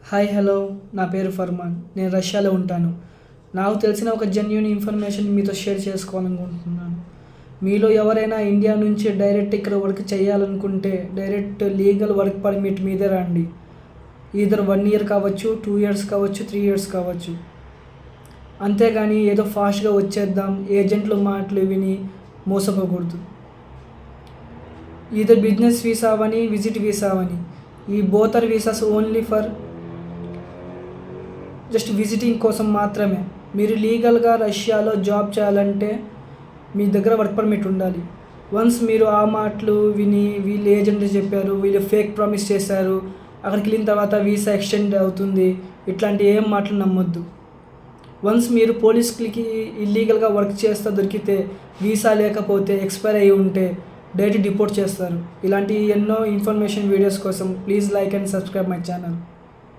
Hi hello, నా పేరు Furman. నేను రష్యాలో ఉంటాను. నాకు తెలిసిన ఒక జెన్యూన్ ఇన్ఫర్మేషన్ మీతో షేర్ చేసుకోవాలనుకుంటున్నాను. మీలో ఎవరైనా ఇండియా నుంచి డైరెక్ట్ ఇక్కడ వర్క్ చేయాలనుకుంటే డైరెక్ట్ లీగల్ వర్క్ పర్మిట్ మీదే రండి. ఈదర్ 1 year కావచ్చు, 2 years కావచ్చు, 3 years కావచ్చు. అంతేగాని ఏదో ఫాస్ట్గా వచ్చేద్దాం ఏజెంట్లు మాటలు విని మోసపోకూడదు. ఈదర్ బిజినెస్ వీసా అవని, విజిట్ వీసా అవని, ఈ both are visas only for just visiting కోసం మాత్రమే. మీరు లీగల్గా రష్యాలో జాబ్ చేయాలంటే మీ దగ్గర వర్క్ పర్మిట్ ఉండాలి. వన్స్ మీరు ఆ మాటలు విని వీళ్ళు ఏజెంట్లు చెప్పారు, వీళ్ళు ఫేక్ ప్రామిస్ చేశారు, అక్కడికి వెళ్ళిన తర్వాత వీసా ఎక్స్టెండ్ అవుతుంది, ఇట్లాంటి ఏం మాటలు నమ్మొద్దు. వన్స్ మీరు పోలీసులకి ఇల్లీగల్గా వర్క్ చేస్తూ దొరికితే, వీసా లేకపోతే, ఎక్స్పైర్ అయ్యి ఉంటే డైరెక్ట్ డిపోర్ట్ చేస్తారు. ఇలాంటి ఎన్నో ఇన్ఫర్మేషన్ వీడియోస్ కోసం please like and subscribe my channel.